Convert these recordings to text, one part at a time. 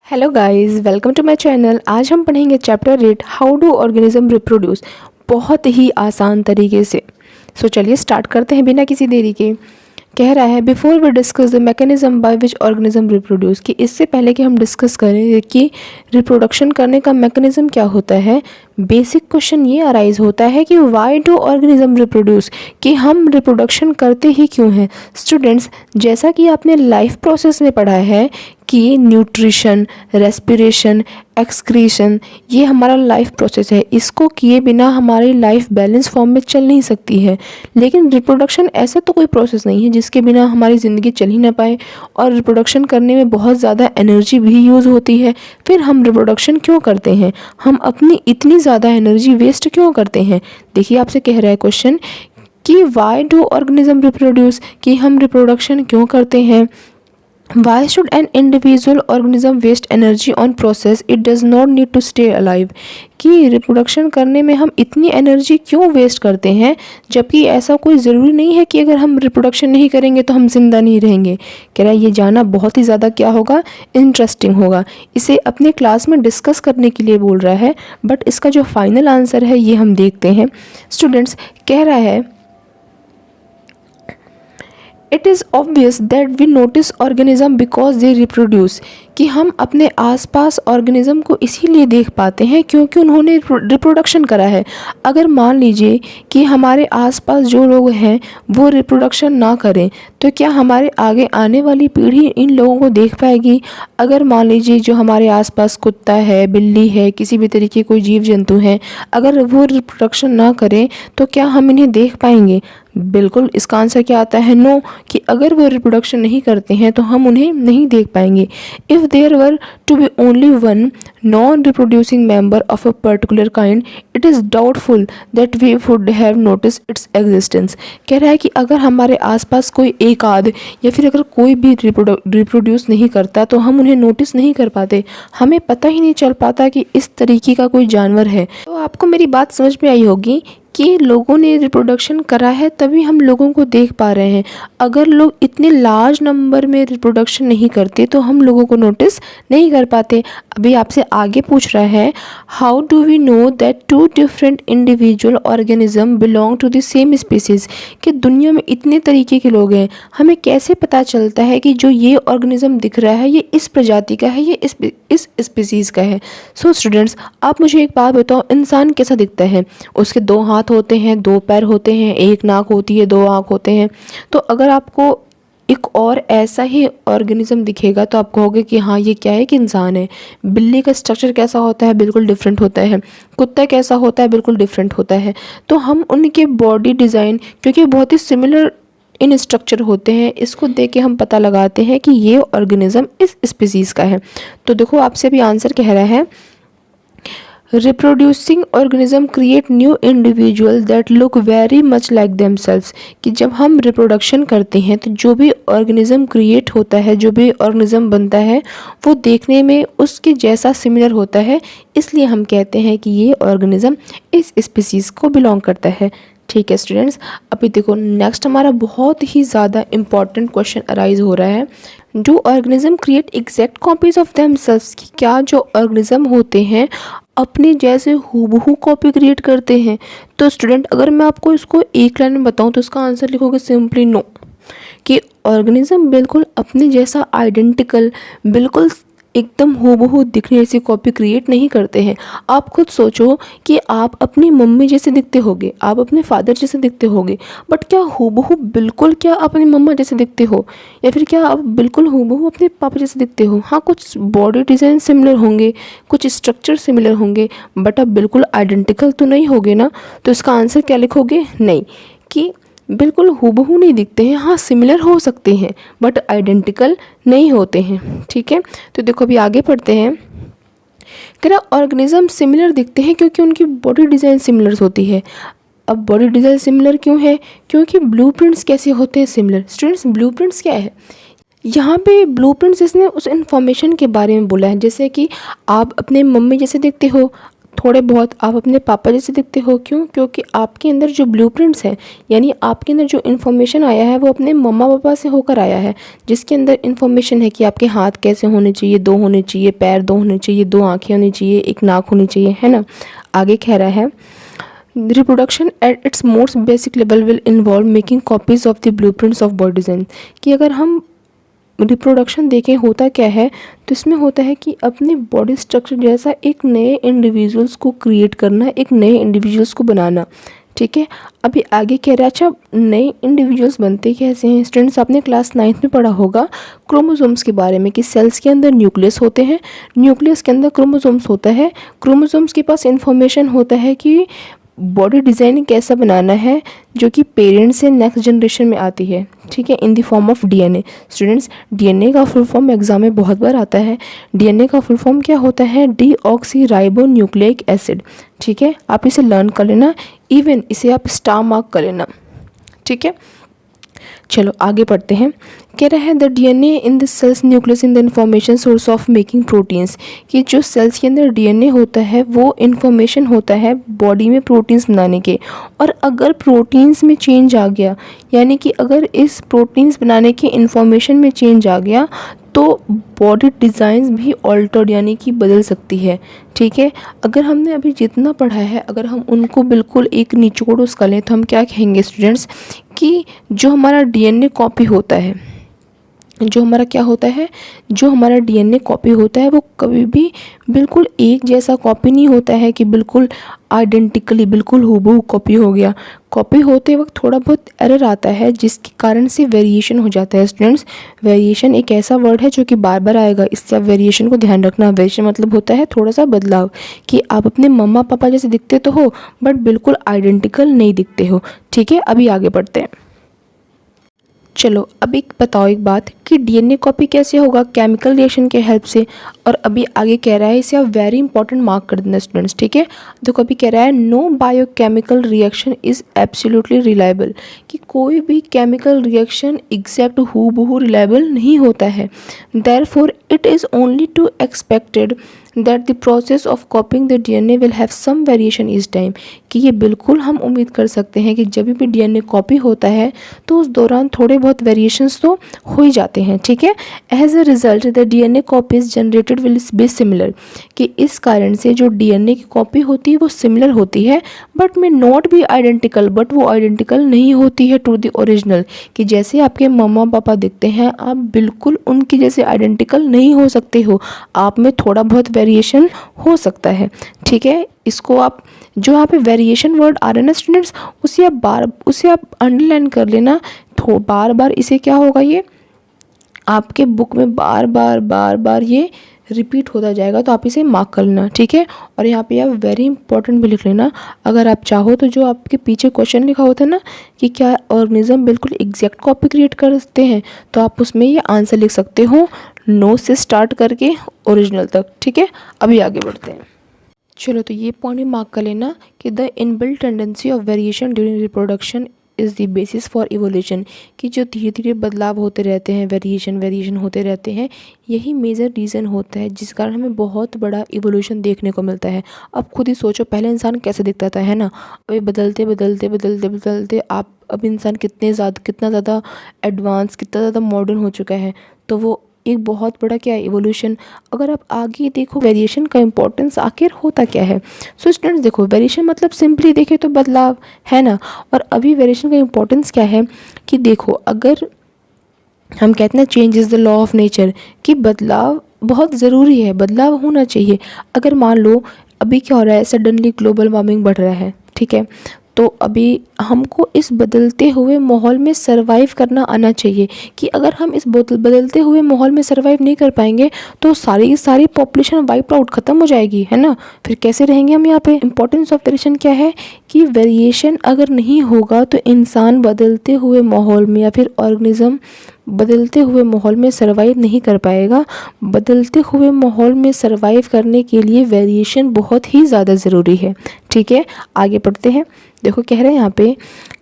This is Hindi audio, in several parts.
Hello guys, welcome to my channel. आज हम पढ़ेंगे chapter 8 how do organism reproduce, बहुत ही आसान तरीके से। चलिए स्टार्ट करते हैं बिना किसी देरी के। कह रहा है before we discuss the mechanism by which organism reproduce, कि इससे पहले कि हम डिस्कस करें कि रिप्रोडक्शन करने का मैकेनिज्म क्या होता है, बेसिक क्वेश्चन ये अराइज होता है कि वाई डू ऑर्गेनिज्म रिप्रोड्यूस, कि हम रिप्रोडक्शन करते ही क्यों हैं। स्टूडेंट्स, जैसा कि आपने लाइफ प्रोसेस में पढ़ा है कि न्यूट्रिशन, रेस्पिरेशन, एक्सक्रीशन, ये हमारा लाइफ प्रोसेस है। इसको किए बिना हमारी लाइफ बैलेंस फॉर्म में चल नहीं सकती है। लेकिन रिप्रोडक्शन ऐसा तो कोई प्रोसेस नहीं है जिसके बिना हमारी ज़िंदगी चल ही ना पाए। और रिप्रोडक्शन करने में बहुत ज़्यादा एनर्जी भी यूज़ होती है। फिर हम रिप्रोडक्शन क्यों करते हैं, हम अपनी इतनी ज़्यादा एनर्जी वेस्ट क्यों करते हैं। देखिए आपसे कह रहा है क्वेश्चन कि वाई डू ऑर्गेनिज्म रिप्रोड्यूस, कि हम रिप्रोडक्शन क्यों करते हैं। Why should an individual organism waste energy on process it does not need to stay alive, कि रिप्रोडक्शन करने में हम इतनी एनर्जी क्यों वेस्ट करते हैं, जबकि ऐसा कोई ज़रूरी नहीं है कि अगर हम रिप्रोडक्शन नहीं करेंगे तो हम जिंदा नहीं रहेंगे। कह रहा है ये जानना बहुत ही ज़्यादा क्या होगा, इंटरेस्टिंग होगा। इसे अपने क्लास में डिस्कस करने के लिए बोल रहा है, बट इसका जो फाइनल आंसर है ये हम देखते हैं। स्टूडेंट्स, कह रहा है it is obvious that we notice organism because they reproduce, कि हम अपने आसपास ऑर्गेनिज्म को इसीलिए देख पाते हैं क्योंकि उन्होंने रिप्रोडक्शन करा है। अगर मान लीजिए कि हमारे आसपास जो लोग हैं वो रिप्रोडक्शन ना करें तो क्या हमारे आगे आने वाली पीढ़ी इन लोगों को देख पाएगी। अगर मान लीजिए जो हमारे आसपास कुत्ता है, बिल्ली है, किसी भी तरीके कोई जीव जंतु हैं, अगर वो रिप्रोडक्शन ना करें तो क्या हम इन्हें देख पाएंगे। बिल्कुल इसका आंसर क्या आता है, नो, कि अगर वो रिप्रोडक्शन नहीं करते हैं तो हम उन्हें नहीं देख पाएंगे। If there were to be only one non reproducing member of a particular kind it is doubtful that we would have notice its existence. कह रहा है कि अगर हमारे आसपास कोई एक आध या फिर अगर कोई भी रिप्रोड्यूस नहीं करता तो हम उन्हें नोटिस नहीं कर पाते, हमें पता ही नहीं चल पाता कि इस तरीके का कोई जानवर है। तो आपको मेरी बात समझ में आई होगी कि लोगों ने रिप्रोडक्शन करा है तभी हम लोगों को देख पा रहे हैं। अगर लोग इतने लार्ज नंबर में रिप्रोडक्शन नहीं करते तो हम लोगों को नोटिस नहीं कर पाते। अभी आपसे आगे पूछ रहा है how do we know that two different individual organism belong to the same species, कि दुनिया में इतने तरीके के लोग हैं, हमें कैसे पता चलता है कि जो ये ऑर्गेनिज्म दिख रहा है ये इस प्रजाति का है, ये इस स्पीसीज का है। सो स्टूडेंट्स, आप मुझे एक बात बताओ, इंसान कैसा दिखता है। उसके दो हाथ होते हैं, दो पैर होते हैं, एक नाक होती है, दो आँख होते हैं। तो अगर आपको एक और ऐसा ही ऑर्गेनिज्म दिखेगा तो आप कहोगे कि हाँ ये क्या है, कि इंसान है। बिल्ली का स्ट्रक्चर कैसा होता है, बिल्कुल डिफरेंट होता है। कुत्ता कैसा होता है, बिल्कुल डिफरेंट होता है। तो हम उनके बॉडी डिज़ाइन, क्योंकि बहुत ही सिमिलर इन स्ट्रक्चर होते हैं, इसको देख के हम पता लगाते हैं कि ये ऑर्गेनिज्म इस स्पीसीज़ का है। तो देखो आपसे भी आंसर कह रहा है reproducing organism create new individual that look very much like themselves, कि जब हम रिप्रोडक्शन करते हैं तो जो भी ऑर्गेनिज्म क्रिएट होता है, जो भी ऑर्गेनिज्म बनता है वो देखने में उसके जैसा सिमिलर होता है, इसलिए हम कहते हैं कि ये ऑर्गेनिज्म इस स्पीसीज़ को बिलोंग करता है। ठीक है स्टूडेंट्स, अभी देखो नेक्स्ट हमारा बहुत ही ज़्यादा इंपॉर्टेंट क्वेश्चन अराइज हो रहा है। Do organism create exact copies of themselves, कि क्या जो ऑर्गेनिज्म होते हैं अपने जैसे हूबहू कॉपी क्रिएट करते हैं। तो स्टूडेंट, अगर मैं आपको इसको एक लाइन में बताऊं तो इसका आंसर लिखोगे सिंपली नो, कि ऑर्गेनिज्म बिल्कुल अपने जैसा आइडेंटिकल, बिल्कुल एकदम हूबहू दिखने जैसी कॉपी क्रिएट नहीं करते हैं। आप खुद सोचो कि आप अपनी मम्मी जैसे दिखते होगे, आप अपने फादर जैसे दिखते होगे, बट क्या हूबहू बिल्कुल क्या अपनी मम्मा जैसे दिखते हो, या फिर क्या आप बिल्कुल हूबहू अपने पापा जैसे दिखते हो। हाँ, कुछ बॉडी डिज़ाइन सिमिलर होंगे, कुछ स्ट्रक्चर सिमिलर होंगे, बट आप बिल्कुल आइडेंटिकल तो नहीं होगे ना। तो इसका आंसर क्या लिखोगे, नहीं, कि बिल्कुल हूबहू नहीं दिखते हैं। हाँ, सिमिलर हो सकते हैं बट आइडेंटिकल नहीं होते हैं। ठीक है, तो देखो अभी आगे पढ़ते हैं। कह रहा ऑर्गेनिज्म सिमिलर दिखते हैं क्योंकि उनकी बॉडी डिज़ाइन सिमिलर होती है। अब बॉडी डिज़ाइन सिमिलर क्यों है, क्योंकि ब्लूप्रिंट्स कैसे होते हैं, सिमिलर। स्टूडेंट्स, ब्लूप्रिंट्स क्या है, यहाँ पे ब्लूप्रिंट्स इसने उस इन्फॉर्मेशन के बारे में बोला है, जैसे कि आप अपने मम्मी जैसे दिखते हो थोड़े बहुत आप अपने पापा जैसे दिखते हो। क्यों? क्योंकि आपके अंदर जो ब्लूप्रिंट्स हैं, यानी आपके अंदर जो इन्फॉर्मेशन आया है वो अपने मम्मा पापा से होकर आया है, जिसके अंदर इन्फॉर्मेशन है कि आपके हाथ कैसे होने चाहिए, 2 होने चाहिए, पैर 2 होने चाहिए, 2 आँखें होनी चाहिए, 1 नाक होनी चाहिए, है ना। आगे कह रहा है reproduction at its most basic level will involve making copies of the blueprints of body design. कि अगर हम रिप्रोडक्शन देखें होता क्या है, तो इसमें होता है कि अपनी बॉडी स्ट्रक्चर जैसा एक नए इंडिविजुअल्स को क्रिएट करना, एक नए इंडिविजुअल्स को बनाना। ठीक है, अभी आगे कह रहा है अच्छा नए इंडिविजुअल्स बनते कैसे हैं। स्टूडेंट्स, आपने क्लास 9th में पढ़ा होगा क्रोमोसोम्स के बारे में कि सेल्स के अंदर न्यूक्लियस होते हैं, न्यूक्लियस के अंदर क्रोमोसोम्स होता है, क्रोमोसोम्स के पास इंफॉर्मेशन होता है कि बॉडी डिज़ाइन कैसा बनाना है, जो कि पेरेंट्स से नेक्स्ट जनरेशन में आती है। ठीक है, in the form of DNA. Students, DNA का फुल फॉर्म एग्जाम में बहुत बार आता है। डीएनए का फुल फॉर्म क्या होता है? Deoxy ribo nucleic acid. ठीक है, आप इसे लर्न कर लेना, इवन इसे आप स्टार मार्क कर लेना। ठीक है, चलो आगे पढ़ते हैं। कह रहा है the DNA in the cells nucleus in the information source of making proteins. कि जो सेल्स के अंदर डीएनए होता है वो इंफॉर्मेशन होता है बॉडी में प्रोटीन्स बनाने के। और अगर प्रोटीन्स में चेंज आ गया, यानी कि अगर इस प्रोटीन्स बनाने के इंफॉर्मेशन में चेंज आ गया, तो बॉडी डिज़ाइंस भी ऑल्टर्ड यानी कि बदल सकती है। ठीक है, अगर हमने अभी जितना पढ़ा है अगर हम उनको बिल्कुल एक निचोड़ उसका लें तो हम क्या कहेंगे स्टूडेंट्स कि जो हमारा डीएनए कॉपी होता है, जो हमारा क्या होता है, जो हमारा डीएनए कॉपी होता है वो कभी भी बिल्कुल एक जैसा कॉपी नहीं होता है कि बिल्कुल आइडेंटिकली बिल्कुल हूबहू कॉपी हो गया। कॉपी होते वक्त थोड़ा बहुत एरर आता है जिसके कारण से वेरिएशन हो जाता है। स्टूडेंट्स, वेरिएशन एक ऐसा वर्ड है जो कि बार बार आएगा, इससे आप वेरिएशन को ध्यान रखना। वेरिएशन मतलब होता है थोड़ा सा बदलाव, कि आप अपने मम्मा पापा जैसे दिखते तो हो बट बिल्कुल आइडेंटिकल नहीं दिखते हो। ठीक है, अभी आगे बढ़ते हैं। चलो अभी बताओ एक बात कि डीएनए कॉपी कैसे होगा? केमिकल रिएक्शन के हेल्प से। और अभी आगे कह रहा है, इसे आप वेरी इंपॉर्टेंट मार्क कर देना स्टूडेंट्स। ठीक है, देखो अभी कह रहा है no biochemical reaction is absolutely reliable. कि कोई भी केमिकल रिएक्शन एग्जैक्ट हूबहू रिलायबल नहीं होता है। Therefore it is only to expected that the process of copying the DNA will have some variation is time. कि ये बिल्कुल हम उम्मीद कर सकते हैं कि जब भी डीएनए कॉपी होता है तो उस दौरान थोड़े बहुत वेरिएशंस तो हो ही जाते हैं। ठीक है, as a result the DNA copies generated will be similar. कि इस कारण से जो डीएनए की कॉपी होती है वो सिमिलर होती है but may not be identical, but वो आइडेंटिकल नहीं होती है टू द ओरिजिनल। कि जैसे आपके मम्मा पापा दिखते हैं आप बिल्कुल उनकी जैसे आइडेंटिकल नहीं हो सकते हो, आप में थोड़ा बहुत वेरिएशन हो सकता है। ठीक है, इसको आप जो यहाँ पे वेरिएशन वर्ड आ रहे हैं ना स्टूडेंट्स, उसे आप अंडरलाइन कर लेना। तो बार बार इसे क्या होगा, ये आपके बुक में बार बार ये रिपीट होता जाएगा, तो आप इसे मार्क कर लेना। ठीक है, और यहाँ पे आप वेरी इंपॉर्टेंट भी लिख लेना। अगर आप चाहो तो जो आपके पीछे क्वेश्चन लिखा होता है ना कि क्या ऑर्गेनिज्म बिल्कुल एग्जैक्ट कॉपी क्रिएट करते हैं, तो आप उसमें ये आंसर लिख सकते हो, नो से स्टार्ट करके ओरिजिनल तक। ठीक है, अभी आगे बढ़ते हैं। चलो तो ये पॉइंट मार्क कर लेना कि the inbuilt tendency of variation during reproduction is the basis for evolution. कि जो धीरे धीरे बदलाव होते रहते हैं, वेरिएशन होते रहते हैं, यही मेजर रीज़न होता है जिस कारण हमें बहुत बड़ा इवोल्यूशन देखने को मिलता है। अब खुद ही सोचो पहले इंसान कैसे दिखता था, है ना। अभी बदलते आप अब इंसान कितना ज़्यादा एडवांस, कितना ज़्यादा मॉडर्न हो चुका है। तो वो एक बहुत बड़ा क्या है, इवोल्यूशन। अगर आप आगे देखो वेरिएशन का इंपॉर्टेंस आखिर होता क्या है। सो स्टूडेंट्स देखो, वेरिएशन मतलब सिंपली देखें तो बदलाव, है ना। और अभी वेरिएशन का इंपॉर्टेंस क्या है कि देखो, अगर हम कहते हैं change is the law of nature, कि बदलाव बहुत ज़रूरी है, बदलाव होना चाहिए। अगर मान लो अभी क्या हो रहा है, सडनली ग्लोबल वार्मिंग बढ़ रहा है, ठीक है, तो अभी हमको इस बदलते हुए माहौल में सरवाइव करना आना चाहिए। कि अगर हम इस बदलते हुए माहौल में सरवाइव नहीं कर पाएंगे तो सारी की सारी पॉपुलेशन वाइप आउट ख़त्म हो जाएगी, है ना। फिर कैसे रहेंगे हम यहाँ पे। इंपॉर्टेंस ऑफ वेरिएशन क्या है कि वेरिएशन अगर नहीं होगा तो इंसान बदलते हुए माहौल में या फिर ऑर्गेनिज्म बदलते हुए माहौल में सरवाइव नहीं कर पाएगा। बदलते हुए माहौल में सरवाइव करने के लिए वेरिएशन बहुत ही ज़्यादा ज़रूरी है। ठीक है, आगे पढ़ते हैं। देखो कह रहे हैं यहाँ पे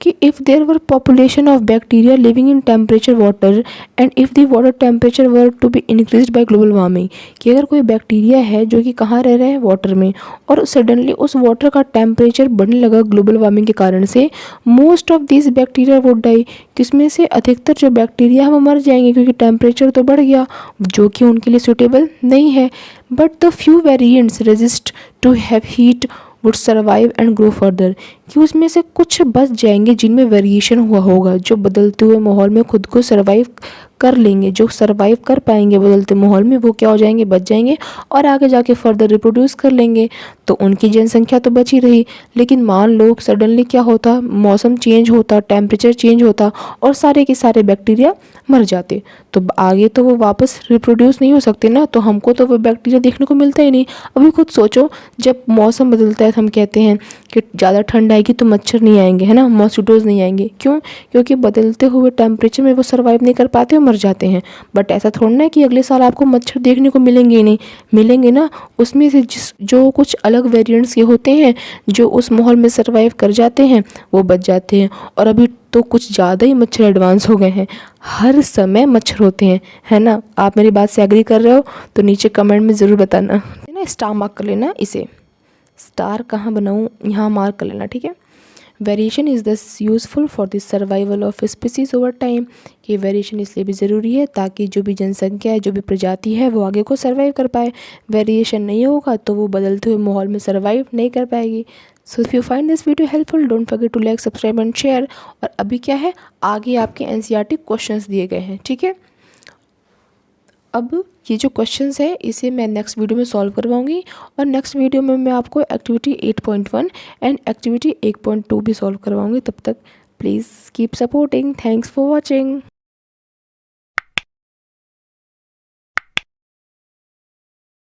कि if there were population of bacteria living in temperature water and if the water temperature were to be increase by global warming, कि अगर कोई बैक्टीरिया है जो कि कहाँ रह रहे हैं, वाटर में, और सडनली उस वाटर का टेम्परेचर बढ़ने लगा ग्लोबल वार्मिंग के कारण से, most of this bacteria would die, जिसमें से अधिकतर जो बैक्टीरिया है वो मर जाएंगे क्योंकि टेम्परेचर तो बढ़ गया जो कि उनके लिए सूटेबल नहीं है। But the few variants resist to have heat would survive and grow further, कि उसमें से कुछ बच जाएंगे जिनमें वेरिएशन हुआ होगा, जो बदलते हुए माहौल में खुद को सर्वाइव कर लेंगे, जो सर्वाइव कर पाएंगे बदलते माहौल में, वो क्या हो जाएंगे, बच जाएंगे और आगे जाके फर्दर रिप्रोड्यूस कर लेंगे, तो उनकी जनसंख्या तो बची रही। लेकिन मान लो सडनली क्या होता, मौसम चेंज होता, टेम्परेचर चेंज होता और सारे के सारे बैक्टीरिया मर जाते, तो आगे तो वो वापस रिप्रोड्यूस नहीं हो सकते ना, तो हमको तो वो बैक्टीरिया देखने को मिलता ही नहीं। अभी खुद सोचो, जब मौसम बदलता है तो हम कहते हैं कि ज़्यादा ठंड आएगी तो मच्छर नहीं आएंगे, है ना, मॉस्किटोज़ नहीं आएंगे, क्यों? क्योंकि बदलते हुए टेम्परेचर में वो सर्वाइव नहीं कर पाते और मर जाते हैं। बट ऐसा थोड़ा ना कि अगले साल आपको मच्छर देखने को मिलेंगे ही नहीं, मिलेंगे ना, उसमें से जो कुछ अलग वेरिएंट्स के होते हैं जो उस माहौल में सर्वाइव कर जाते हैं वो बच जाते हैं। और अभी तो कुछ ज़्यादा ही मच्छर एडवांस हो गए हैं, हर समय मच्छर होते हैं, है ना। आप मेरी बात से एग्री कर रहे हो तो नीचे कमेंट में ज़रूर बताना, है ना। स्टार मार्क कर लेना, इसे स्टार कहाँ बनाऊँ, यहाँ मार्क कर लेना, ठीक है। वेरिएशन इज़ दस useful for the survival of species over time, ये वेरिएशन इसलिए भी ज़रूरी है ताकि जो भी जनसंख्या है, जो भी प्रजाति है, वो आगे को सर्वाइव कर पाए। वेरिएशन नहीं होगा तो वो बदलते हुए माहौल में सर्वाइव नहीं कर पाएगी। So if you find this video helpful don't forget to like, subscribe and share. और अभी क्या है, आगे आपके एनसीईआरटी क्वेश्चंस दिए गए हैं, ठीक है। अब ये जो क्वेश्चंस है इसे मैं नेक्स्ट वीडियो में सॉल्व करवाऊंगी और नेक्स्ट वीडियो में मैं आपको एक्टिविटी 8.1 एंड एक्टिविटी 1.2 भी सॉल्व करवाऊंगी। तब तक please keep supporting. Thanks for watching.